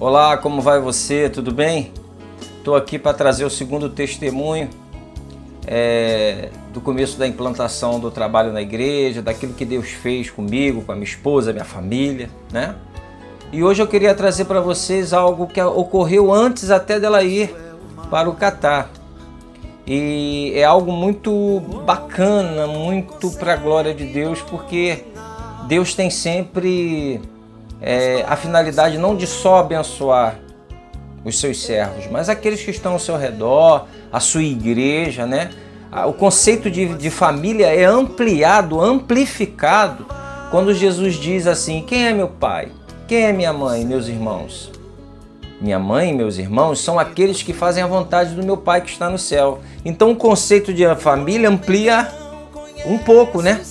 Olá, como vai você? Tudo bem? Estou aqui para trazer o segundo testemunho do começo da implantação do trabalho na igreja, daquilo que Deus fez comigo, com a minha esposa, minha família, né? E hoje eu queria trazer para vocês algo que ocorreu antes até dela ir para o Catar. E é algo muito bacana, muito para a glória de Deus, porque Deus tem sempre a finalidade não de só abençoar os seus servos, mas aqueles que estão ao seu redor, a sua igreja, né? O conceito de família é amplificado quando Jesus diz assim: quem é meu pai? Quem é minha mãe, meus irmãos? Minha mãe e meus irmãos são aqueles que fazem a vontade do meu Pai que está no céu. Então o conceito de família amplia um pouco, né?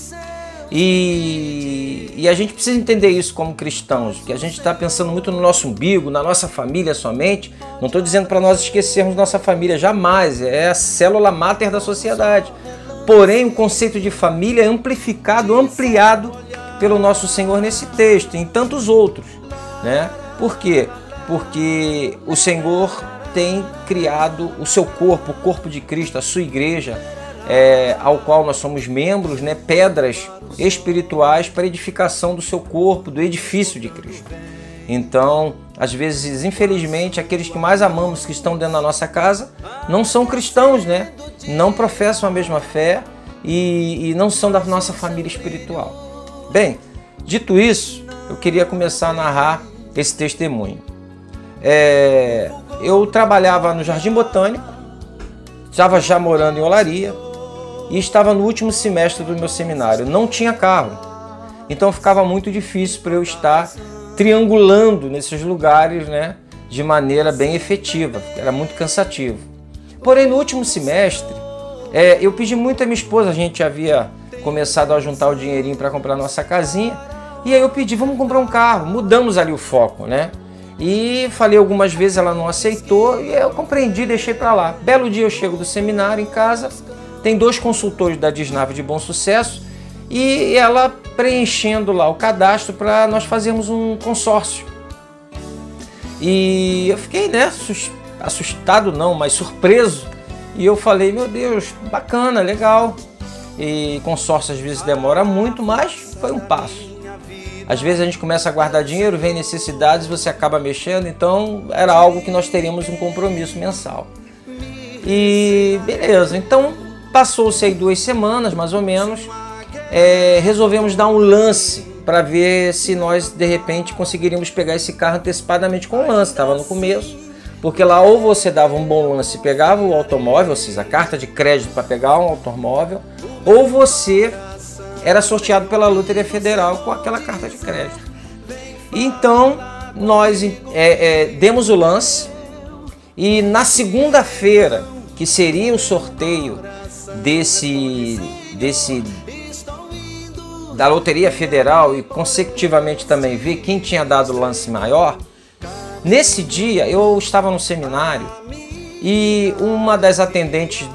E a gente precisa entender isso como cristãos, que a gente está pensando muito no nosso umbigo, na nossa família somente. Não estou dizendo para nós esquecermos nossa família, jamais, é a célula máter da sociedade. Porém, o conceito de família é ampliado pelo nosso Senhor nesse texto e em tantos outros, né? Por quê? Porque o Senhor tem criado o seu corpo, o corpo de Cristo, a sua igreja, ao qual nós somos membros, né, pedras espirituais para a edificação do seu corpo, do edifício de Cristo. Então, às vezes, infelizmente, aqueles que mais amamos, que estão dentro da nossa casa, não são cristãos, né? Não professam a mesma fé e não são da nossa família espiritual. Bem, dito isso, eu queria começar a narrar esse testemunho. Eu trabalhava no Jardim Botânico, estava já morando em Olaria, e estava no último semestre do meu seminário. Não tinha carro, então ficava muito difícil para eu estar triangulando nesses lugares, né, de maneira bem efetiva, era muito cansativo. Porém, no último semestre, eu pedi muito à minha esposa, a gente havia começado a juntar o dinheirinho para comprar nossa casinha, e aí eu pedi, vamos comprar um carro, mudamos ali o foco, né? E falei algumas vezes, ela não aceitou, e eu compreendi, deixei para lá. Belo dia eu chego do seminário em casa, tem 2 consultores da Disnave de Bom Sucesso e ela preenchendo lá o cadastro para nós fazermos um consórcio. E eu fiquei, né, assustado não, mas surpreso. E eu falei, meu Deus, bacana, legal. E consórcio às vezes demora muito, mas foi um passo. Às vezes a gente começa a guardar dinheiro, vem necessidades, você acaba mexendo, então era algo que nós teríamos um compromisso mensal. E beleza, então passou-se aí 2 semanas, mais ou menos, resolvemos dar um lance para ver se nós, de repente, conseguiríamos pegar esse carro antecipadamente com o lance. Estava no começo, porque lá ou você dava um bom lance e pegava o automóvel, ou seja, a carta de crédito para pegar um automóvel, ou você era sorteado pela Loteria Federal com aquela carta de crédito. Então, nós demos o lance e na segunda-feira, que seria o sorteio da Loteria Federal e consecutivamente também ver quem tinha dado o lance maior, nesse dia eu estava no seminário e uma das atendentes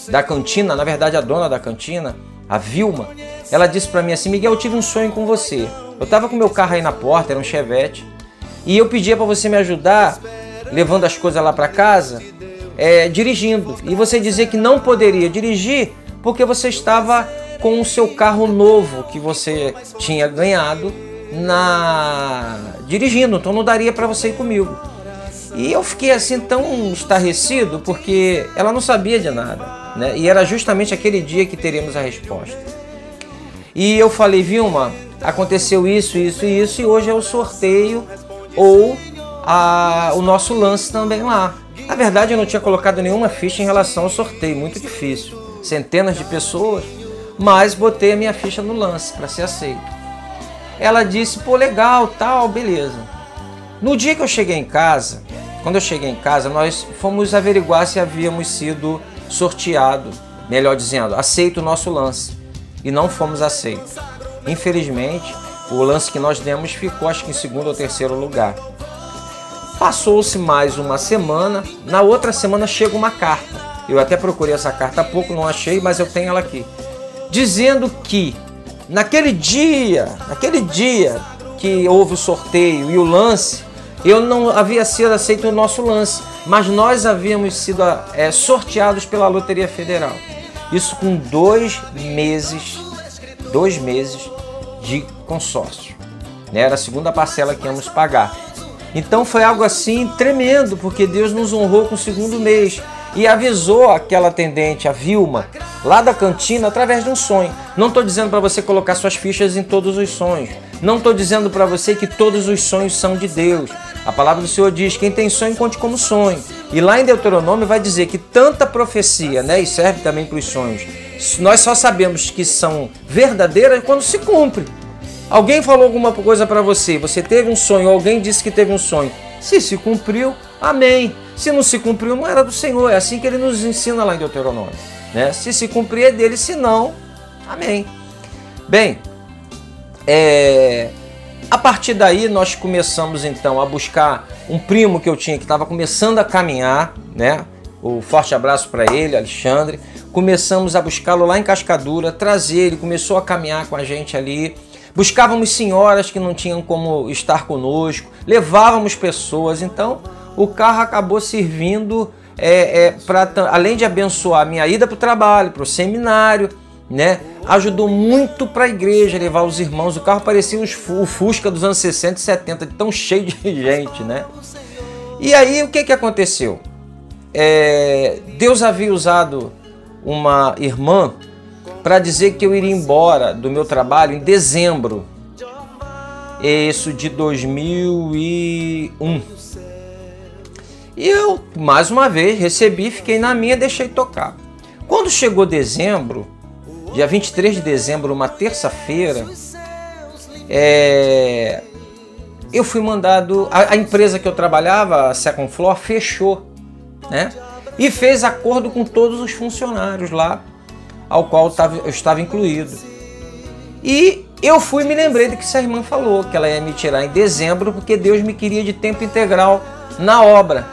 da cantina, na verdade a dona da cantina, a Vilma, ela disse para mim assim: Miguel, eu tive um sonho com você. Eu estava com meu carro aí na porta, era um Chevette, e eu pedia para você me ajudar levando as coisas lá para casa, dirigindo. E você dizia que não poderia dirigir porque você estava com o seu carro novo que você tinha ganhado dirigindo, então não daria para você ir comigo. E eu fiquei assim tão estarrecido porque ela não sabia de nada, né? E era justamente aquele dia que teríamos a resposta. E eu falei, Vilma, aconteceu isso, isso e isso, e hoje é o sorteio ou o nosso lance também lá. Na verdade, eu não tinha colocado nenhuma ficha em relação ao sorteio, muito difícil. Centenas de pessoas, mas botei a minha ficha no lance para ser aceito. Ela disse, pô, legal, tal, beleza. No dia que eu cheguei em casa, quando eu cheguei em casa, nós fomos averiguar se havíamos sido sorteado, melhor dizendo, aceito o nosso lance. E não fomos aceitos. Infelizmente, o lance que nós demos ficou, acho que em 2º ou 3º lugar. Passou-se mais uma semana, na outra semana chega uma carta. Eu até procurei essa carta há pouco, não achei, mas eu tenho ela aqui. Dizendo que naquele dia que houve o sorteio e o lance, Eu não havia sido aceito o nosso lance, mas nós havíamos sido sorteados pela Loteria Federal. Isso com 2 meses de consórcio, né? Era a segunda parcela que íamos pagar. Então foi algo assim tremendo, porque Deus nos honrou com o segundo mês e avisou aquela atendente, a Vilma, lá da cantina, através de um sonho. Não estou dizendo para você colocar suas fichas em todos os sonhos. Não estou dizendo para você que todos os sonhos são de Deus. A palavra do Senhor diz, quem tem sonho, conte como sonho. E lá em Deuteronômio vai dizer que tanta profecia, né, e serve também para os sonhos, nós só sabemos que são verdadeiras quando se cumpre. Alguém falou alguma coisa para você, você teve um sonho, alguém disse que teve um sonho. Se cumpriu, amém. Se não se cumpriu, não era do Senhor. É assim que ele nos ensina lá em Deuteronômio, né? Se cumprir é dele, se não, amém. Bem, a partir daí nós começamos então a buscar um primo que eu tinha que estava começando a caminhar, né? Um forte abraço para ele, Alexandre. Começamos a buscá-lo lá em Cascadura, trazer, ele começou a caminhar com a gente ali. Buscávamos senhoras que não tinham como estar conosco, levávamos pessoas. Então o carro acabou servindo para, além de abençoar a minha ida para o trabalho, para o seminário, né? Ajudou muito para a igreja, levar os irmãos. O carro parecia o Fusca dos anos 60 e 70, tão cheio de gente, né? E aí o que aconteceu? Deus havia usado uma irmã para dizer que eu iria embora do meu trabalho em dezembro, isso de 2001. E eu, mais uma vez, recebi, fiquei na minha, deixei tocar. Quando chegou dezembro, dia 23 de dezembro, uma terça-feira, eu fui mandado, a empresa que eu trabalhava, a Second Floor, fechou, né? E fez acordo com todos os funcionários lá, ao qual eu estava incluído. E eu fui e me lembrei do que essa irmã falou, que ela ia me tirar em dezembro, porque Deus me queria de tempo integral na obra.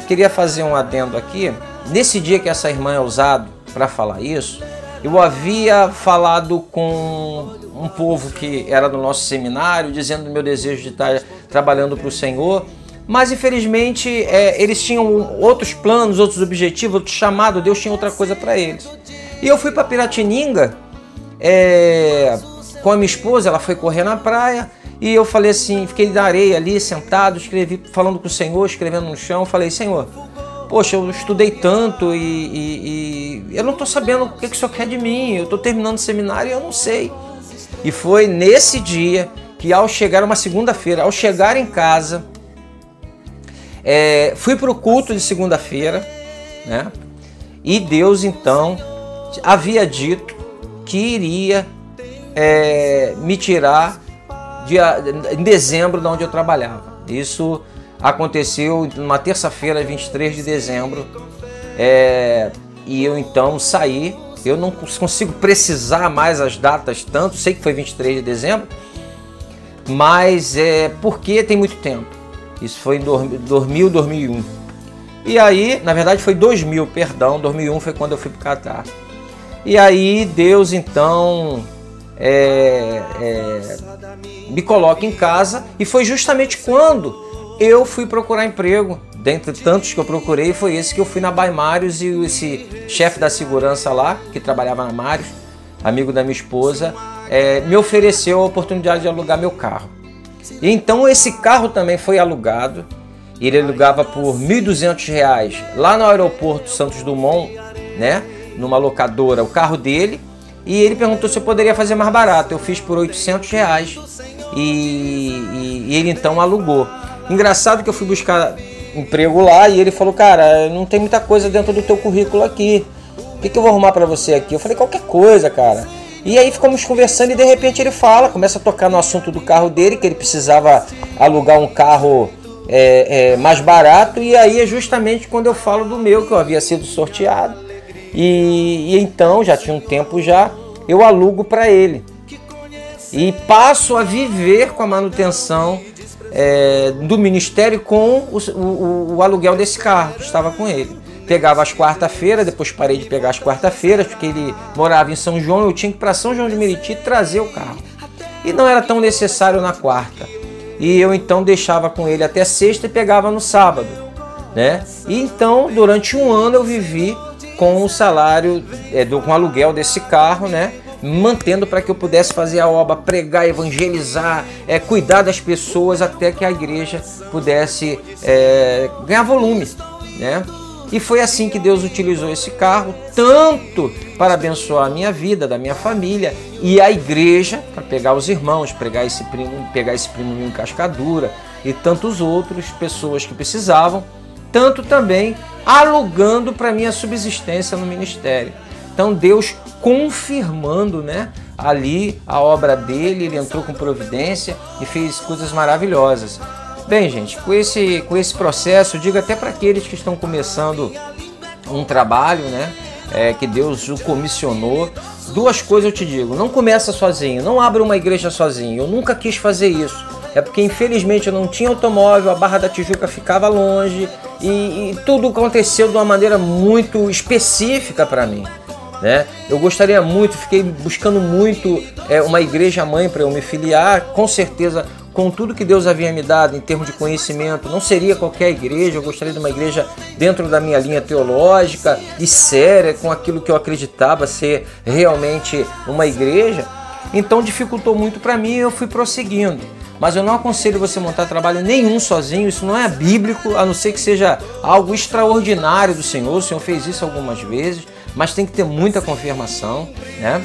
Queria fazer um adendo aqui. Nesse dia que essa irmã é usada para falar isso, eu havia falado com um povo que era do nosso seminário, dizendo do meu desejo de estar trabalhando para o Senhor, mas infelizmente eles tinham outros planos, outros objetivos, outro chamado, Deus tinha outra coisa para eles. E eu fui para Piratininga com a minha esposa, ela foi correr na praia, e eu falei assim, fiquei na areia ali, sentado, escrevi, falando com o Senhor, escrevendo no chão, falei, Senhor, poxa, eu estudei tanto e eu não estou sabendo o que o Senhor quer de mim, eu estou terminando o seminário e eu não sei. E foi nesse dia que, ao chegar, uma segunda-feira, ao chegar em casa, fui para o culto de segunda-feira, né? E Deus então havia dito que iria me tirar em dezembro de onde eu trabalhava. Isso aconteceu numa terça-feira, 23 de dezembro, e eu então saí. Eu não consigo precisar mais as datas tanto, sei que foi 23 de dezembro, mas porque tem muito tempo. Isso foi em 2001. E aí, na verdade foi 2000, perdão, 2001 foi quando eu fui para o Catar. E aí Deus então me coloca em casa, e foi justamente quando eu fui procurar emprego. Dentre tantos que eu procurei, foi esse que eu fui na Baimários, e esse chefe da segurança lá, que trabalhava na Mários, amigo da minha esposa, me ofereceu a oportunidade de alugar meu carro. E então esse carro também foi alugado. Ele alugava por R$ 1.200 lá no aeroporto Santos Dumont, né, numa locadora, o carro dele. E ele perguntou se eu poderia fazer mais barato. Eu fiz por R$ 800 e ele então alugou. Engraçado que eu fui buscar emprego lá e ele falou, cara, não tem muita coisa dentro do teu currículo aqui. O que eu vou arrumar pra você aqui? Eu falei, qualquer coisa, cara. E aí ficamos conversando e de repente ele começa a tocar no assunto do carro dele, que ele precisava alugar um carro mais barato. E aí é justamente quando eu falo do meu, que eu havia sido sorteado. E então, já tinha um tempo já, eu alugo para ele. E passo a viver com a manutenção do ministério com o aluguel desse carro que estava com ele. Pegava as quarta-feiras, depois parei de pegar as quarta-feiras, porque ele morava em São João, eu tinha que ir para São João de Meriti trazer o carro. E não era tão necessário na quarta. e eu então deixava com ele até sexta e pegava no sábado, né? E então durante um ano eu vivi com o salário, com o aluguel desse carro, né? Mantendo para que eu pudesse fazer a obra, pregar, evangelizar, cuidar das pessoas até que a igreja pudesse ganhar volume, né? E foi assim que Deus utilizou esse carro, tanto para abençoar a minha vida, da minha família, e a igreja, para pegar os irmãos, pegar esse primo em Cascadura e tantos outros, pessoas que precisavam, tanto também alugando para minha subsistência no ministério. Então Deus confirmando, né, ali a obra dele, ele entrou com providência e fez coisas maravilhosas. Bem, gente, com esse processo, eu digo até para aqueles que estão começando um trabalho, né, que Deus o comissionou, duas coisas eu te digo: não começa sozinho, não abra uma igreja sozinho. Eu nunca quis fazer isso. É porque infelizmente eu não tinha automóvel, a Barra da Tijuca ficava longe e tudo aconteceu de uma maneira muito específica para mim, né? Eu gostaria muito, fiquei buscando muito uma igreja mãe para eu me filiar. Com certeza, com tudo que Deus havia me dado em termos de conhecimento, não seria qualquer igreja. Eu gostaria de uma igreja dentro da minha linha teológica e séria, com aquilo que eu acreditava ser realmente uma igreja. Então dificultou muito para mim e eu fui prosseguindo. Mas eu não aconselho você montar trabalho nenhum sozinho, isso não é bíblico, a não ser que seja algo extraordinário do Senhor. O Senhor fez isso algumas vezes, mas tem que ter muita confirmação, né?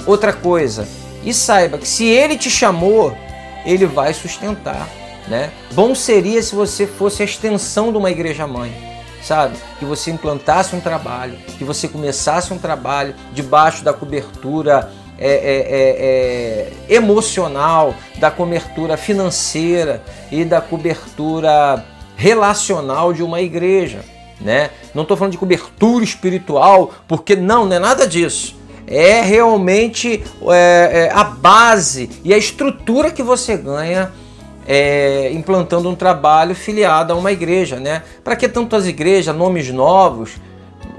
Outra coisa, e saiba que se Ele te chamou, Ele vai sustentar, né? Bom seria se você fosse a extensão de uma igreja mãe, sabe? Que você implantasse um trabalho, que você começasse um trabalho debaixo da cobertura emocional, da cobertura financeira e da cobertura relacional de uma igreja, né? Não estou falando de cobertura espiritual, porque não é nada disso. É realmente a base e a estrutura que você ganha implantando um trabalho filiado a uma igreja, né? Para que tantas igrejas, nomes novos?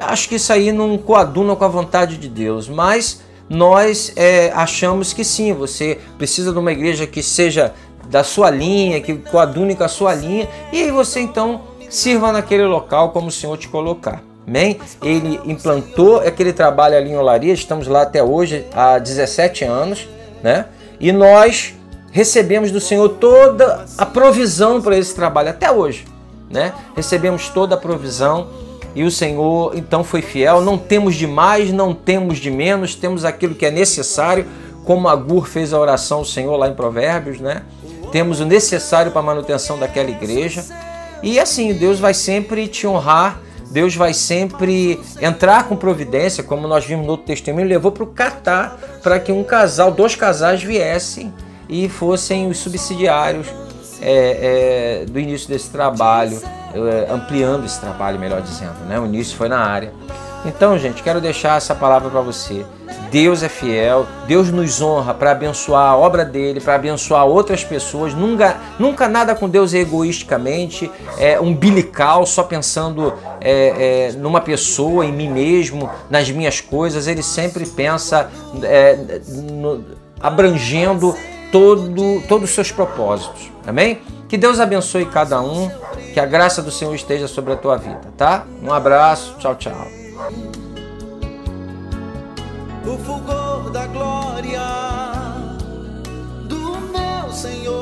Acho que isso aí não coaduna com a vontade de Deus, mas nós achamos que sim, você precisa de uma igreja que seja da sua linha, que coadune com a sua linha, e aí você então sirva naquele local como o Senhor te colocar. Amém? Ele implantou aquele trabalho ali em Olaria, estamos lá até hoje há 17 anos, né? E nós recebemos do Senhor toda a provisão para esse trabalho até hoje, né? Recebemos toda a provisão e o Senhor então foi fiel. Não temos de mais, não temos de menos, temos aquilo que é necessário, como Agur fez a oração ao Senhor lá em Provérbios, né? Temos o necessário para a manutenção daquela igreja. E assim, Deus vai sempre te honrar, Deus vai sempre entrar com providência, como nós vimos no outro testemunho, levou para o Catar, para que dois casais viessem e fossem os subsidiários do início desse trabalho, ampliando esse trabalho, melhor dizendo, né? O início foi na área. Então, gente, quero deixar essa palavra para você. Deus é fiel, Deus nos honra para abençoar a obra dele, para abençoar outras pessoas. Nunca nada com Deus é egoisticamente, umbilical, só pensando numa pessoa, em mim mesmo, nas minhas coisas. Ele sempre pensa abrangendo todos os seus propósitos. Amém? Que Deus abençoe cada um, que a graça do Senhor esteja sobre a tua vida, tá? Um abraço, tchau, tchau. O fulgor da glória do meu Senhor.